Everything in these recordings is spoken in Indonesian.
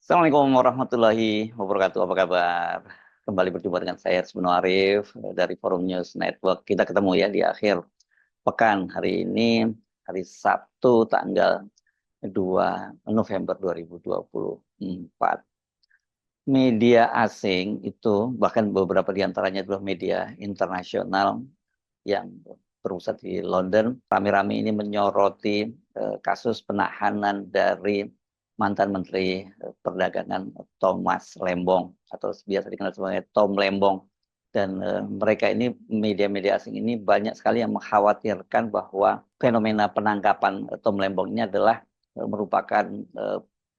Assalamualaikum warahmatullahi wabarakatuh. Apa kabar? Kembali berjumpa dengan saya Sebenarnya Arif dari Forum News Network. Kita ketemu ya di akhir pekan hari ini, hari Sabtu tanggal 2 November 2024. Media asing itu, bahkan beberapa di antaranya adalah media internasional yang berpusat di London, rame-rame ini menyoroti kasus penahanan dari mantan Menteri Perdagangan Thomas Lembong atau biasa dikenal sebagai Tom Lembong. Dan mereka ini, media-media asing ini banyak sekali yang mengkhawatirkan bahwa fenomena penangkapan Tom Lembong ini adalah merupakan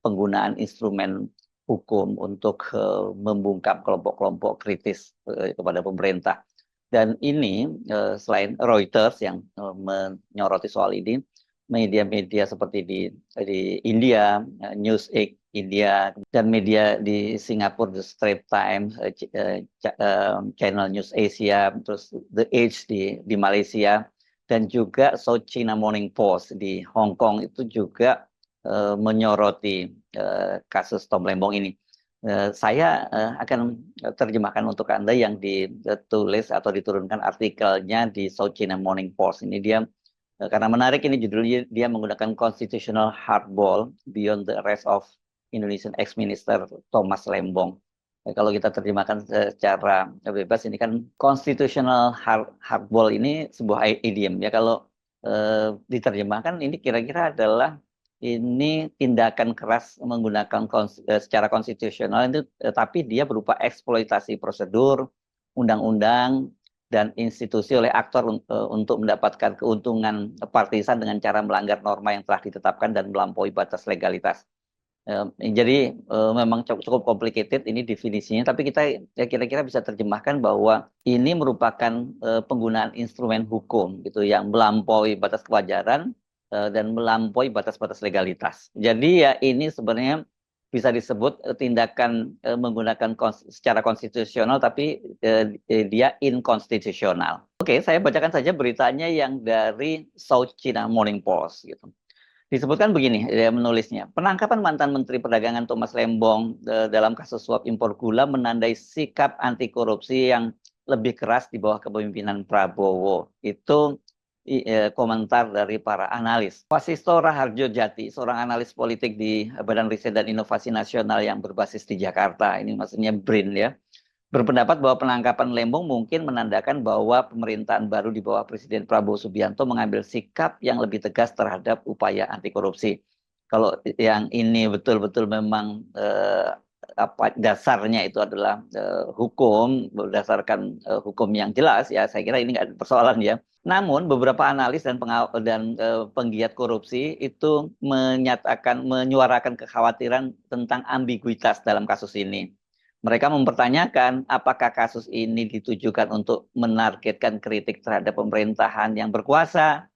penggunaan instrumen hukum untuk membungkam kelompok-kelompok kritis kepada pemerintah. Dan ini selain Reuters yang menyoroti soal ini, media-media seperti di India, Newsweek India, dan media di Singapura, The Straits Times, Channel News Asia, terus The Age di Malaysia, dan juga South China Morning Post di Hong Kong itu juga menyoroti kasus Tom Lembong ini. Saya akan terjemahkan untuk Anda yang ditulis atau diturunkan artikelnya di South China Morning Post. Ini dia karena menarik, ini judulnya, dia menggunakan constitutional hardball beyond the rest of Indonesian ex-minister Thomas Lembong. Kalau kita terjemahkan secara bebas, ini kan constitutional hardball ini sebuah idiom ya. Kalau diterjemahkan ini kira-kira adalah ini tindakan keras menggunakan secara konstitusional itu, tapi dia berupa eksploitasi prosedur, undang-undang, dan institusi oleh aktor untuk mendapatkan keuntungan partisan dengan cara melanggar norma yang telah ditetapkan dan melampaui batas legalitas. Jadi memang cukup complicated ini definisinya, tapi kita ya kira-kira bisa terjemahkan bahwa ini merupakan penggunaan instrumen hukum gitu yang melampaui batas kewajaran dan melampaui batas-batas legalitas. Jadi ya ini sebenarnya bisa disebut tindakan menggunakan secara konstitusional, tapi dia inkonstitusional. Oke, saya bacakan saja beritanya yang dari South China Morning Post gitu. Disebutkan begini, dia menulisnya, penangkapan mantan Menteri Perdagangan Thomas Lembong dalam kasus suap impor gula menandai sikap anti korupsi yang lebih keras di bawah kepemimpinan Prabowo. Itu komentar dari para analis. Wasisto Raharjo Jati, seorang analis politik di Badan Riset dan Inovasi Nasional yang berbasis di Jakarta, ini maksudnya BRIN ya, berpendapat bahwa penangkapan Lembong mungkin menandakan bahwa pemerintahan baru di bawah Presiden Prabowo Subianto mengambil sikap yang lebih tegas terhadap upaya anti korupsi. Kalau yang ini betul-betul memang apa dasarnya itu adalah hukum, berdasarkan hukum yang jelas ya, saya kira ini nggak ada persoalan ya. Namun beberapa analis dan penggiat korupsi itu menyuarakan kekhawatiran tentang ambiguitas dalam kasus ini. Mereka mempertanyakan apakah kasus ini ditujukan untuk menargetkan kritik terhadap pemerintahan yang berkuasa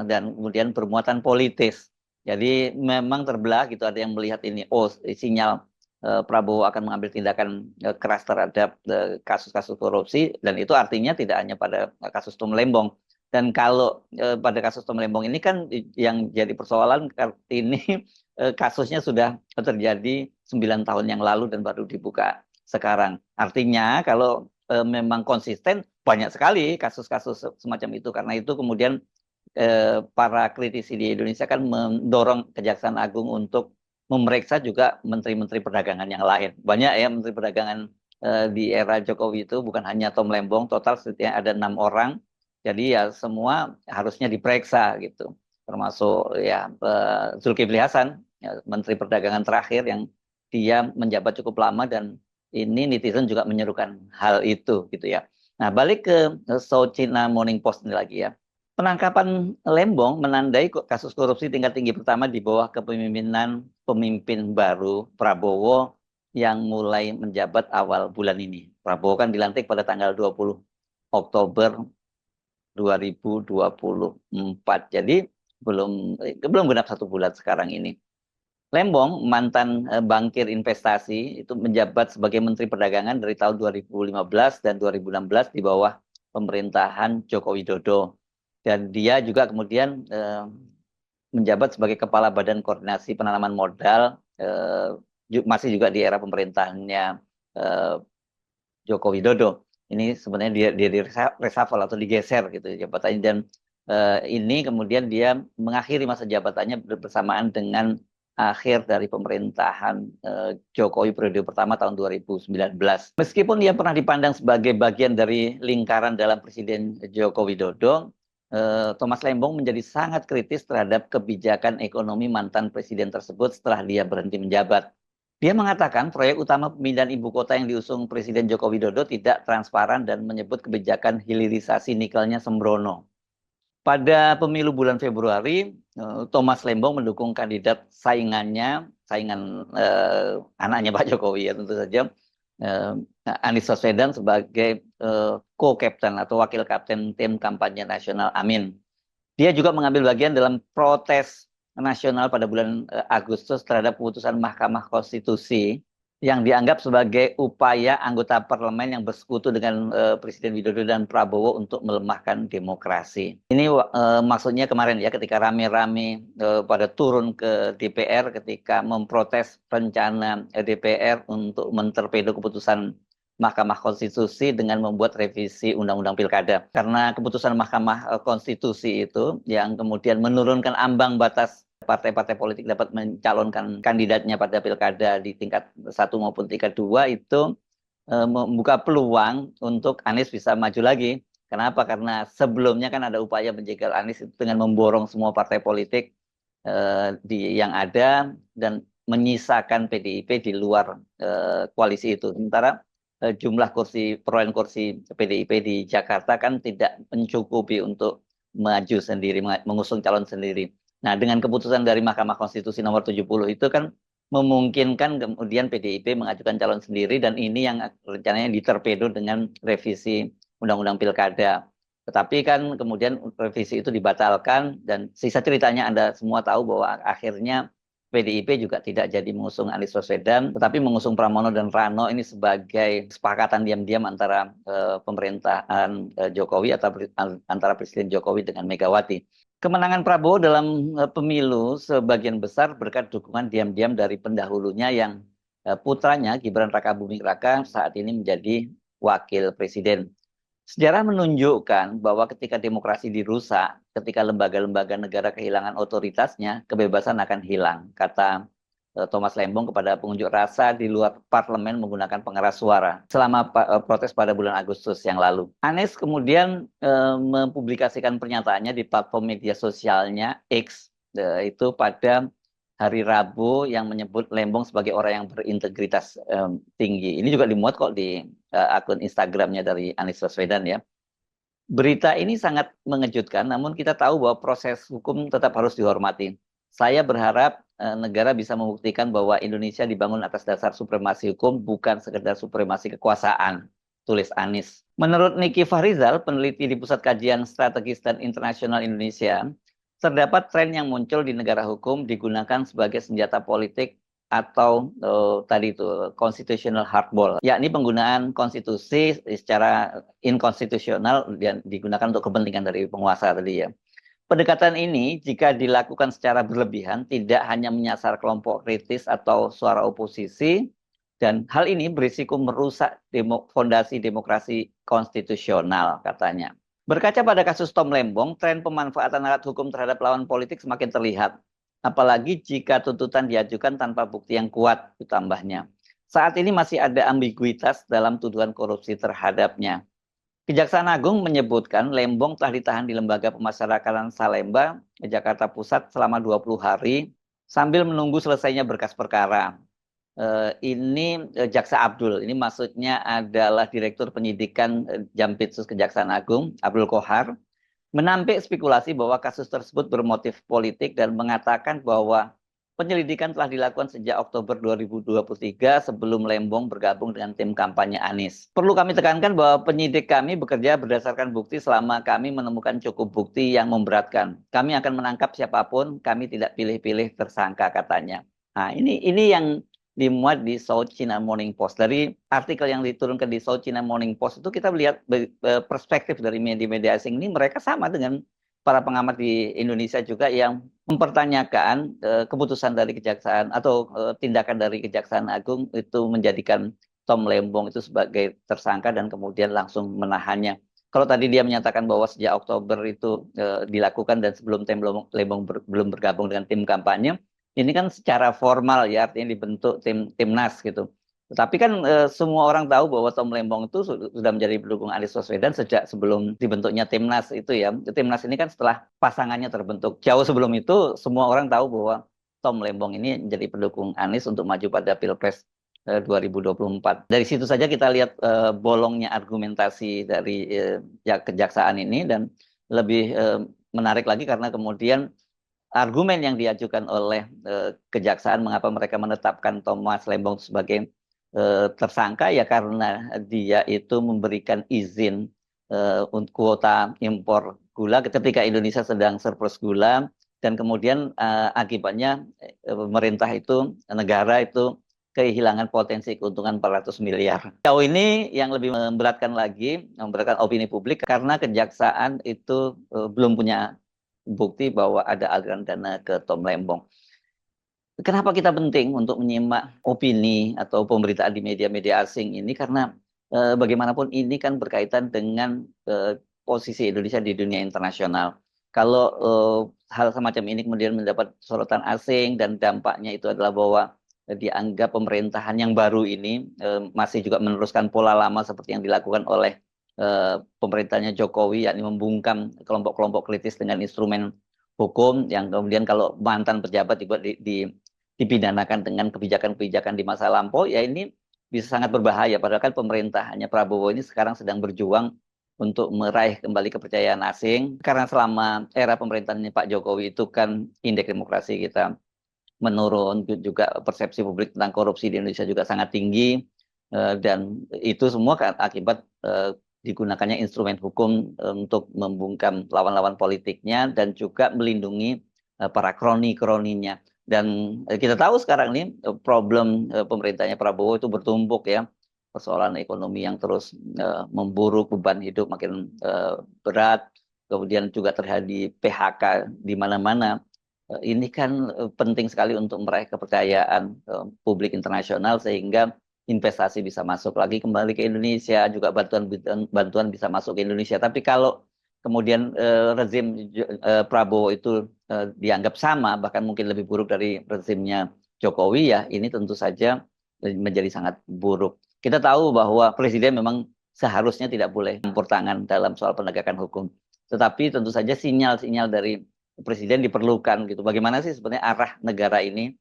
dan kemudian bermuatan politis. Jadi memang terbelah gitu, ada yang melihat ini, oh sinyal Prabowo akan mengambil tindakan keras terhadap kasus-kasus korupsi, dan itu artinya tidak hanya pada kasus Tom Lembong. Dan kalau pada kasus Tom Lembong ini kan yang jadi persoalan ini kasusnya sudah terjadi 9 tahun yang lalu dan baru dibuka sekarang. Artinya kalau memang konsisten, banyak sekali kasus-kasus semacam itu. Karena itu kemudian para kritisi di Indonesia kan mendorong Kejaksaan Agung untuk memeriksa juga menteri-menteri perdagangan yang lain. Banyak ya menteri perdagangan di era Jokowi itu, bukan hanya Tom Lembong, total setidaknya ada 6 orang. Jadi ya semua harusnya diperiksa gitu. Termasuk ya Zulkifli Hasan, ya, menteri perdagangan terakhir yang dia menjabat cukup lama, dan ini netizen juga menyerukan hal itu gitu ya. Nah, balik ke South China Morning Post ini lagi ya. Penangkapan Lembong menandai kasus korupsi tingkat tinggi pertama di bawah kepemimpinan pemimpin baru Prabowo yang mulai menjabat awal bulan ini. Prabowo kan dilantik pada tanggal 20 Oktober 2024. Jadi belum genap 1 bulan sekarang ini. Lembong, mantan bankir investasi, itu menjabat sebagai Menteri Perdagangan dari tahun 2015 dan 2016 di bawah pemerintahan Joko Widodo. Dan dia juga kemudian menjabat sebagai Kepala Badan Koordinasi Penanaman Modal masih juga di era pemerintahannya eh, Joko Widodo. Ini sebenarnya dia di reshuffle atau digeser gitu jabatannya, dan ini kemudian dia mengakhiri masa jabatannya bersamaan dengan akhir dari pemerintahan Jokowi periode pertama tahun 2019. Meskipun dia pernah dipandang sebagai bagian dari lingkaran dalam Presiden Joko Widodo, Thomas Lembong menjadi sangat kritis terhadap kebijakan ekonomi mantan presiden tersebut setelah dia berhenti menjabat. Dia mengatakan proyek utama pemindahan ibu kota yang diusung Presiden Joko Widodo tidak transparan dan menyebut kebijakan hilirisasi nikelnya sembrono. Pada pemilu bulan Februari, Thomas Lembong mendukung kandidat saingan anaknya Pak Jokowi ya tentu saja, eh, Anies Baswedan sebagai co-captain atau wakil kapten tim kampanye nasional Amin. Dia juga mengambil bagian dalam protes nasional pada bulan Agustus terhadap keputusan Mahkamah Konstitusi yang dianggap sebagai upaya anggota parlemen yang bersekutu dengan Presiden Widodo dan Prabowo untuk melemahkan demokrasi. Ini maksudnya kemarin ya ketika rame-rame pada turun ke DPR ketika memprotes rencana DPR untuk mentorpedo keputusan Mahkamah Konstitusi dengan membuat revisi Undang-Undang Pilkada. Karena keputusan Mahkamah Konstitusi itu yang kemudian menurunkan ambang batas partai-partai politik dapat mencalonkan kandidatnya pada pilkada di tingkat 1 maupun tingkat 2 itu membuka peluang untuk Anies bisa maju lagi. Kenapa? Karena sebelumnya kan ada upaya menjegal Anies dengan memborong semua partai politik yang ada dan menyisakan PDIP di luar koalisi itu. Sementara jumlah perolehan kursi PDIP di Jakarta kan tidak mencukupi untuk maju sendiri, mengusung calon sendiri. Nah, dengan keputusan dari Mahkamah Konstitusi nomor 70 itu kan memungkinkan kemudian PDIP mengajukan calon sendiri, dan ini yang rencananya diterpedo dengan revisi Undang-Undang Pilkada. Tetapi kan kemudian revisi itu dibatalkan, dan sisa ceritanya Anda semua tahu bahwa akhirnya PDIP juga tidak jadi mengusung Anies Baswedan, tetapi mengusung Pramono dan Rano ini sebagai kesepakatan diam-diam antara pemerintahan Jokowi atau antara Presiden Jokowi dengan Megawati. Kemenangan Prabowo dalam pemilu sebagian besar berkat dukungan diam-diam dari pendahulunya yang putranya Gibran Rakabuming Raka saat ini menjadi wakil presiden. Sejarah menunjukkan bahwa ketika demokrasi dirusak, ketika lembaga-lembaga negara kehilangan otoritasnya, kebebasan akan hilang, kata Thomas Lembong kepada pengunjuk rasa di luar parlemen menggunakan pengeras suara selama protes pada bulan Agustus yang lalu. Anies kemudian mempublikasikan pernyataannya di platform media sosialnya X itu pada hari Rabu yang menyebut Lembong sebagai orang yang berintegritas tinggi. Ini juga dimuat kok di akun Instagramnya dari Anies Baswedan ya. Berita ini sangat mengejutkan, namun kita tahu bahwa proses hukum tetap harus dihormati. Saya berharap negara bisa membuktikan bahwa Indonesia dibangun atas dasar supremasi hukum, bukan sekedar supremasi kekuasaan, tulis Anies. Menurut Niki Fahrizal, peneliti di Pusat Kajian Strategis dan Internasional Indonesia, terdapat tren yang muncul di negara hukum digunakan sebagai senjata politik atau tadi itu constitutional hardball, yakni penggunaan konstitusi secara inkonstitusional dan digunakan untuk kepentingan dari penguasa tadi ya. Pendekatan ini jika dilakukan secara berlebihan tidak hanya menyasar kelompok kritis atau suara oposisi, dan hal ini berisiko merusak fondasi demokrasi konstitusional katanya. Berkaca pada kasus Tom Lembong, tren pemanfaatan alat hukum terhadap lawan politik semakin terlihat. Apalagi jika tuntutan diajukan tanpa bukti yang kuat, ditambahnya. Saat ini masih ada ambiguitas dalam tuduhan korupsi terhadapnya. Kejaksaan Agung menyebutkan Lembong telah ditahan di Lembaga Pemasyarakatan Salemba, Jakarta Pusat selama 20 hari sambil menunggu selesainya berkas perkara. Ini Jaksa Abdul, ini maksudnya adalah Direktur Penyidikan Jampitsus Kejaksaan Agung, Abdul Kohar, menampik spekulasi bahwa kasus tersebut bermotif politik dan mengatakan bahwa penyelidikan telah dilakukan sejak Oktober 2023 sebelum Lembong bergabung dengan tim kampanye Anies. Perlu kami tekankan bahwa penyidik kami bekerja berdasarkan bukti selama kami menemukan cukup bukti yang memberatkan. Kami akan menangkap siapapun, kami tidak pilih-pilih tersangka katanya. Nah, ini yang dimuat di South China Morning Post. Dari artikel yang diturunkan di South China Morning Post itu kita melihat perspektif dari media-media asing ini, mereka sama dengan para pengamat di Indonesia juga yang mempertanyakan keputusan dari Kejaksaan atau tindakan dari Kejaksaan Agung itu menjadikan Tom Lembong itu sebagai tersangka dan kemudian langsung menahannya. Kalau tadi dia menyatakan bahwa sejak Oktober itu dilakukan dan sebelum Tom Lembong belum bergabung dengan tim kampanye, ini kan secara formal ya artinya dibentuk timnas gitu. Tetapi kan semua orang tahu bahwa Tom Lembong itu sudah menjadi pendukung Anies Baswedan sejak sebelum dibentuknya timnas itu ya. Timnas ini kan setelah pasangannya terbentuk. Jauh sebelum itu semua orang tahu bahwa Tom Lembong ini menjadi pendukung Anies untuk maju pada Pilpres 2024. Dari situ saja kita lihat bolongnya argumentasi dari ya, kejaksaan ini dan lebih menarik lagi karena kemudian argumen yang diajukan oleh kejaksaan mengapa mereka menetapkan Thomas Lembong sebagai tersangka ya karena dia itu memberikan izin untuk kuota impor gula ketika Indonesia sedang surplus gula dan kemudian akibatnya pemerintah itu negara itu kehilangan potensi keuntungan 400 miliar. Jauh ini yang lebih memberatkan opini publik karena kejaksaan itu belum punya bukti bahwa ada aliran dana ke Tom Lembong. Kenapa kita penting untuk menyimak opini atau pemberitaan di media-media asing ini? Karena bagaimanapun ini kan berkaitan dengan posisi Indonesia di dunia internasional. Kalau hal semacam ini kemudian mendapat sorotan asing dan dampaknya itu adalah bahwa dianggap pemerintahan yang baru ini masih juga meneruskan pola lama seperti yang dilakukan oleh pemerintahnya Jokowi, yakni membungkam kelompok-kelompok kritis dengan instrumen hukum yang kemudian kalau mantan pejabat dipidanakan dengan kebijakan-kebijakan di masa lampau, ya ini bisa sangat berbahaya. Padahal kan pemerintahannya Prabowo ini sekarang sedang berjuang untuk meraih kembali kepercayaan asing. Karena selama era pemerintahannya Pak Jokowi itu kan indeks demokrasi kita menurun, juga persepsi publik tentang korupsi di Indonesia juga sangat tinggi, dan itu semua akibat digunakannya instrumen hukum untuk membungkam lawan-lawan politiknya dan juga melindungi para kroni-kroninya. Dan kita tahu sekarang ini problem pemerintahnya Prabowo itu bertumpuk ya, persoalan ekonomi yang terus memburuk, beban hidup makin berat, kemudian juga terjadi PHK di mana-mana. Ini kan penting sekali untuk meraih kepercayaan publik internasional sehingga investasi bisa masuk lagi kembali ke Indonesia, juga bantuan bisa masuk ke Indonesia. Tapi kalau kemudian rezim Prabowo itu dianggap sama, bahkan mungkin lebih buruk dari rezimnya Jokowi ya, ini tentu saja menjadi sangat buruk. Kita tahu bahwa presiden memang seharusnya tidak boleh campur tangan dalam soal penegakan hukum. Tetapi tentu saja sinyal-sinyal dari presiden diperlukan gitu. Bagaimana sih sebenarnya arah negara ini?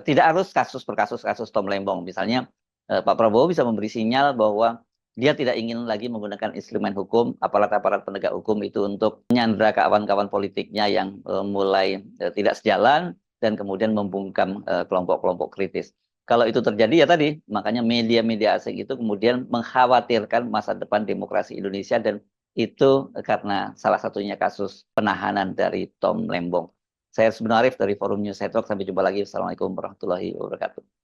Tidak harus kasus per kasus Tom Lembong. Misalnya Pak Prabowo bisa memberi sinyal bahwa dia tidak ingin lagi menggunakan instrumen hukum, aparat-aparat penegak hukum itu untuk menyandra kawan-kawan politiknya yang mulai tidak sejalan dan kemudian membungkam kelompok-kelompok kritis. Kalau itu terjadi ya tadi, makanya media-media asing itu kemudian mengkhawatirkan masa depan demokrasi Indonesia dan itu karena salah satunya kasus penahanan dari Tom Lembong. Saya Sebenarnya Arif dari Forum News Network. Sampai jumpa lagi. Assalamualaikum warahmatullahi wabarakatuh.